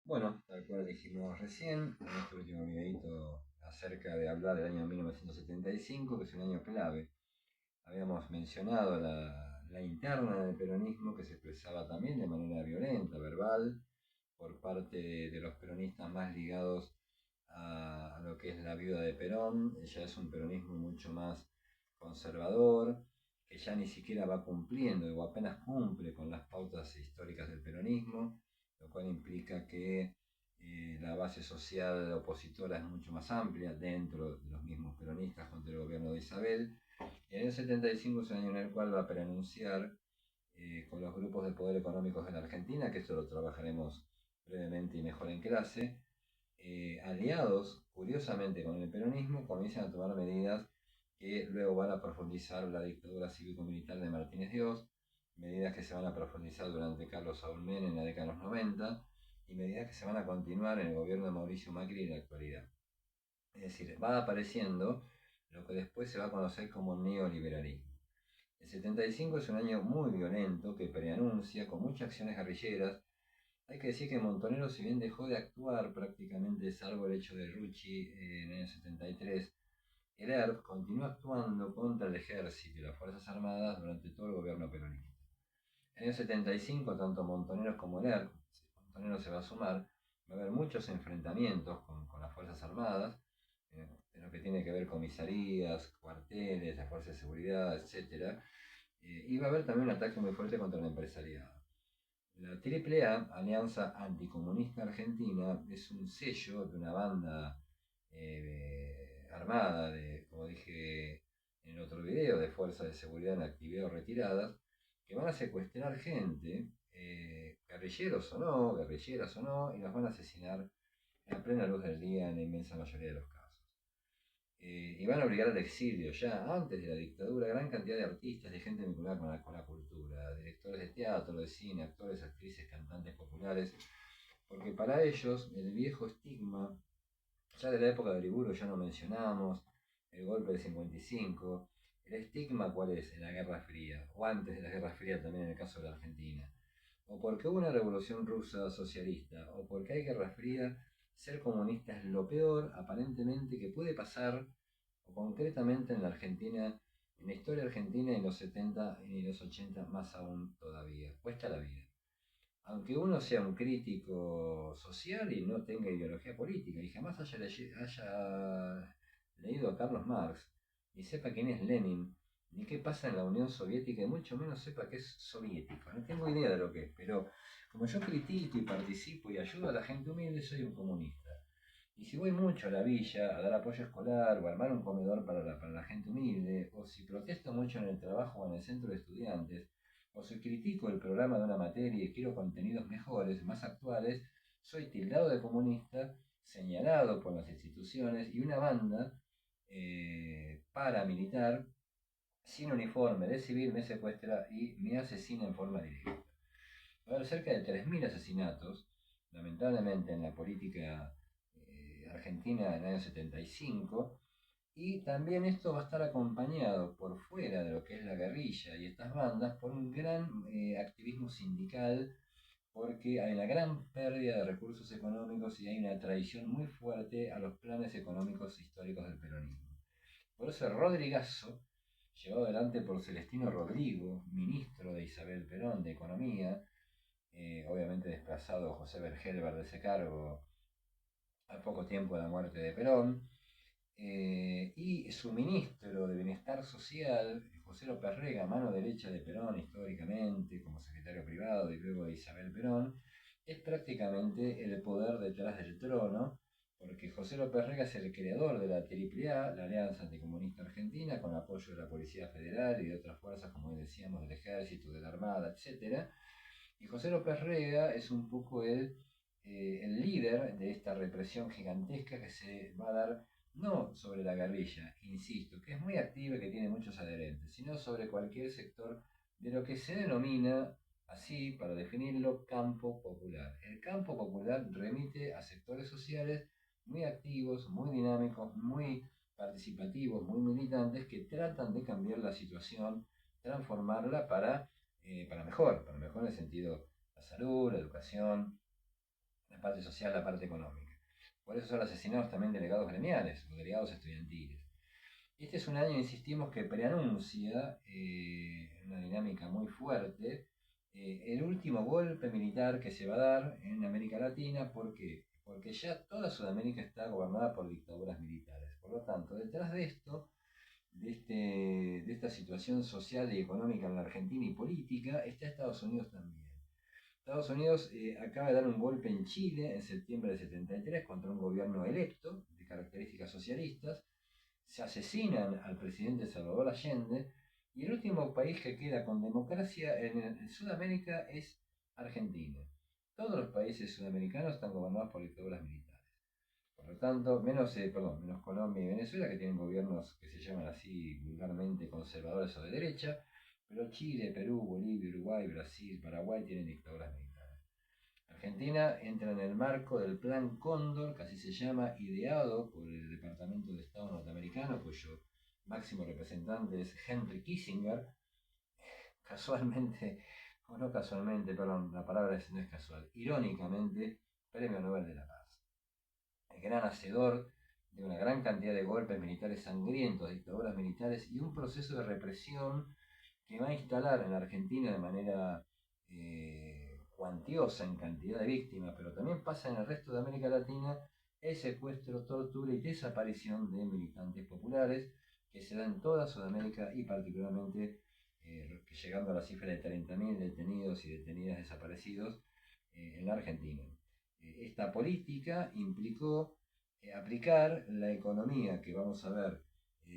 Bueno, tal cual dijimos recién, en este último videito acerca de hablar del año 1975, que es un año clave. Habíamos mencionado la interna del peronismo que se expresaba también de manera violenta, verbal, por parte de los peronistas más ligados a lo que es la viuda de Perón. Ella es un peronismo mucho más conservador, que ya ni siquiera va cumpliendo o apenas cumple con las pautas históricas del peronismo, lo cual implica que la base social opositora es mucho más amplia dentro de los mismos peronistas contra el gobierno de Isabel. Y en el 75 es un año en el cual va a preanunciar con los grupos de poder económicos en la Argentina, que esto lo trabajaremos brevemente y mejor en clase, aliados curiosamente con el peronismo, comienzan a tomar medidas que luego van a profundizar la dictadura cívico-militar de Martínez Dios, medidas que se van a profundizar durante Carlos Saúl Menem en la década de los 90 y medidas que se van a continuar en el gobierno de Mauricio Macri en la actualidad. Es decir, va apareciendo lo que después se va a conocer como neoliberalismo. El 75 es un año muy violento que preanuncia con muchas acciones guerrilleras. Hay que decir que Montonero, si bien dejó de actuar prácticamente, salvo el hecho de Rucci en el año 73, el ERP continuó actuando contra el ejército y las Fuerzas Armadas durante todo el gobierno peronista. En el 75, tanto Montoneros como el ERP, si Montonero se va a sumar, va a haber muchos enfrentamientos con las Fuerzas Armadas, en lo que tiene que ver comisarías, cuarteles, las fuerzas de seguridad, etc. Y va a haber también un ataque muy fuerte contra el empresariado. La AAA, Alianza Anticomunista Argentina, es un sello de una banda armada, como dije en el otro video, de fuerzas de seguridad en actividad o retiradas, que van a secuestrar gente, guerrilleros o no, guerrilleras o no, y las van a asesinar a plena luz del día en la inmensa mayoría de los casos. Y van a obligar al exilio ya antes de la dictadura gran cantidad de artistas, de gente vinculada con la cultura, directores de teatro, de cine, actores, actrices, cantantes populares, porque para ellos el viejo estigma, ya de la época de Uriburu ya no mencionamos, el golpe del 55, el estigma cuál es en la Guerra Fría, o antes de la Guerra Fría también en el caso de la Argentina, o porque hubo una revolución rusa socialista, o porque hay Guerra Fría, ser comunista es lo peor aparentemente que puede pasar, o concretamente en la Argentina, en la historia argentina en los 70 y los 80 más aún todavía. Cuesta la vida. Aunque uno sea un crítico social y no tenga ideología política y jamás haya leído a Carlos Marx, ni sepa quién es Lenin, ni qué pasa en la Unión Soviética, y mucho menos sepa qué es soviético. No tengo idea de lo que es, pero como yo critico y participo y ayudo a la gente humilde, soy un comunista. Y si voy mucho a la villa a dar apoyo escolar o a armar un comedor para la gente humilde, o si protesto mucho en el trabajo o en el centro de estudiantes, o si critico el programa de una materia y quiero contenidos mejores, más actuales, soy tildado de comunista, señalado por las instituciones y una banda paramilitar sin uniforme de civil me secuestra y me asesina en forma directa. Va a haber cerca de 3.000 asesinatos, lamentablemente en la política argentina en el año 75, y también esto va a estar acompañado por fuera de lo que es la guerrilla y estas bandas por un gran activismo sindical, porque hay una gran pérdida de recursos económicos y hay una traición muy fuerte a los planes económicos históricos del peronismo. Por eso el Rodrigazo, llevado adelante por Celestino Rodrigo, ministro de Isabel Perón de Economía, obviamente desplazado José Bergelber de ese cargo al poco tiempo de la muerte de Perón, y su ministro de Bienestar Social, José López Rega, mano derecha de Perón históricamente, como secretario privado y luego de Isabel Perón, es prácticamente el poder detrás del trono, porque José López Rega es el creador de la AAA, la Alianza Anticomunista Argentina, con apoyo de la Policía Federal y de otras fuerzas, como decíamos, del Ejército, de la Armada, etc. Y José López Rega es un poco el líder de esta represión gigantesca que se va a dar no sobre la guerrilla, insisto, que es muy activa y que tiene muchos adherentes, sino sobre cualquier sector de lo que se denomina, así para definirlo, campo popular. El campo popular remite a sectores sociales muy activos, muy dinámicos, muy participativos, muy militantes, que tratan de cambiar la situación, transformarla para mejor en el sentido de la salud, la educación, la parte social, la parte económica. Por eso son asesinados también delegados gremiales o delegados estudiantiles. Este es un año, insistimos, que preanuncia una dinámica muy fuerte, el último golpe militar que se va a dar en América Latina. ¿Por qué? Porque ya toda Sudamérica está gobernada por dictaduras militares. Por lo tanto, detrás de esto, de esta situación social y económica en la Argentina y política, está Estados Unidos también. Estados Unidos acaba de dar un golpe en Chile en septiembre de 73 contra un gobierno electo de características socialistas. Se asesinan al presidente Salvador Allende, y el último país que queda con democracia en Sudamérica es Argentina. Todos los países sudamericanos están gobernados por dictaduras militares. Por lo tanto, menos Colombia y Venezuela, que tienen gobiernos que se llaman así vulgarmente conservadores o de derecha, pero Chile, Perú, Bolivia, Uruguay, Brasil, Paraguay tienen dictaduras militares. Argentina entra en el marco del Plan Cóndor, que así se llama, ideado por el Departamento de Estado norteamericano, cuyo máximo representante es Henry Kissinger. Casualmente, o no casualmente, perdón, la palabra no es casual, irónicamente, Premio Nobel de la Paz. El gran hacedor de una gran cantidad de golpes militares sangrientos, dictaduras militares y un proceso de represión que va a instalar en la Argentina de manera cuantiosa en cantidad de víctimas, pero también pasa en el resto de América Latina, el secuestro, tortura y desaparición de militantes populares, que se da en toda Sudamérica y particularmente llegando a la cifra de 30.000 detenidos y detenidas desaparecidos en la Argentina. Esta política implicó aplicar la economía que vamos a ver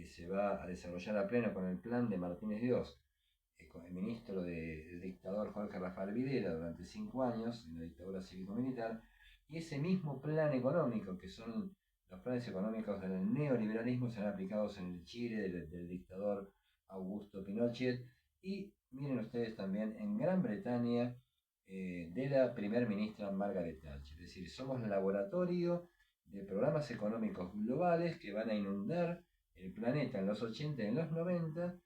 se va a desarrollar a pleno con el plan de Martínez Dios, con el ministro del dictador Jorge Rafael Videla durante 5 años en la dictadura cívico-militar, y ese mismo plan económico, que son los planes económicos del neoliberalismo, serán aplicados en el Chile del dictador Augusto Pinochet, y miren ustedes también en Gran Bretaña de la primer ministra Margaret Thatcher. Es decir, somos el laboratorio de programas económicos globales que van a inundar el planeta en los 80 y en los 90,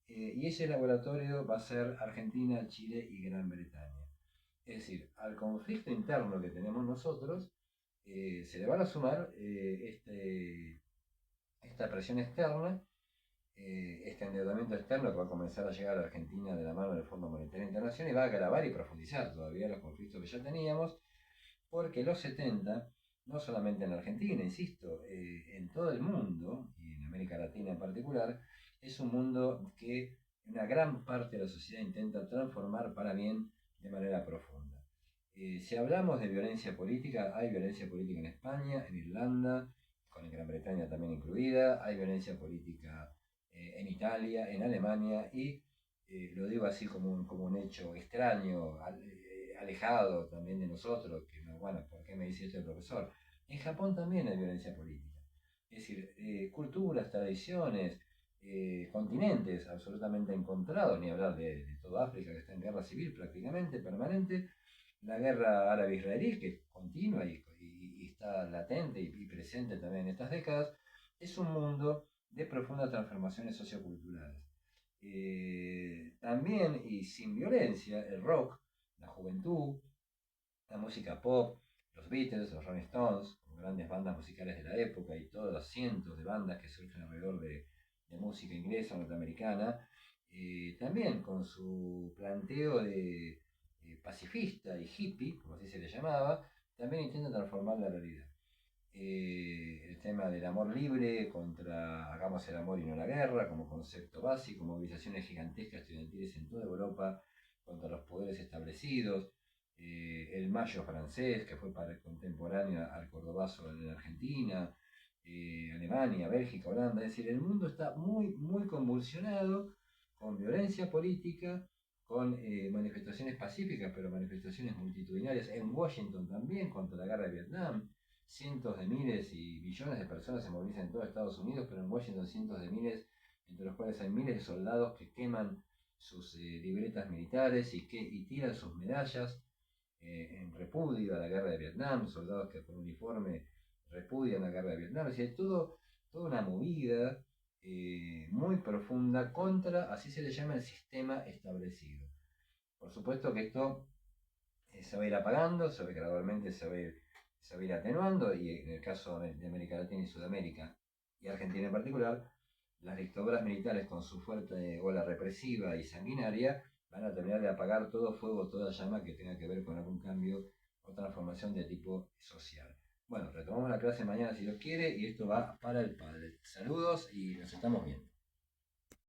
y ese laboratorio va a ser Argentina, Chile y Gran Bretaña. Es decir, al conflicto interno que tenemos nosotros, se le van a sumar esta presión externa, este endeudamiento externo que va a comenzar a llegar a Argentina de la mano del Fondo Monetario Internacional, y va a agravar y profundizar todavía los conflictos que ya teníamos, porque los 70, no solamente en Argentina, insisto, en todo el mundo, y en América Latina en particular, es un mundo que una gran parte de la sociedad intenta transformar para bien de manera profunda. Si hablamos de violencia política, hay violencia política en España, en Irlanda, con Gran Bretaña también incluida, hay violencia política en Italia, en Alemania, y lo digo así como un hecho extraño, alejado también de nosotros, que bueno, ¿por qué me dice esto el profesor? En Japón también hay violencia política. Es decir, culturas, tradiciones, continentes absolutamente encontrados, ni hablar de toda África que está en guerra civil prácticamente permanente, la guerra árabe-israelí que continúa y está latente y presente también en estas décadas, es un mundo de profundas transformaciones socioculturales. También y sin violencia, el rock, la juventud, la música pop, los Beatles, los Rolling Stones, como grandes bandas musicales de la época, y todos los cientos de bandas que surgen alrededor de música inglesa o norteamericana, también con su planteo de pacifista y hippie, como así se le llamaba, también intenta transformar la realidad. El tema del amor libre contra hagamos el amor y no la guerra como concepto básico, movilizaciones gigantescas estudiantiles en toda Europa contra los poderes establecidos, el Mayo francés, que fue contemporáneo al Cordobazo en Argentina, Alemania, Bélgica, Holanda. Es decir, el mundo está muy, muy convulsionado, con violencia política, con manifestaciones pacíficas, pero manifestaciones multitudinarias en Washington también contra la guerra de Vietnam. Cientos de miles y millones de personas se movilizan en todo Estados Unidos, pero en Washington cientos de miles, entre los cuales hay miles de soldados que queman sus libretas militares y tiran sus medallas en repudio a la guerra de Vietnam, soldados que por uniforme repudian la guerra de Vietnam. Es decir, toda una movida muy profunda contra, así se le llama, el sistema establecido. Por supuesto que esto se va a ir apagando, gradualmente se va a ir se va a ir atenuando y en el caso de América Latina y Sudamérica y Argentina en particular, las dictaduras militares con su fuerte ola represiva y sanguinaria van a terminar de apagar todo fuego, toda llama que tenga que ver con algún cambio o transformación de tipo social. Bueno, retomamos la clase mañana si Dios quiere y esto va para el padre. Saludos y nos estamos viendo.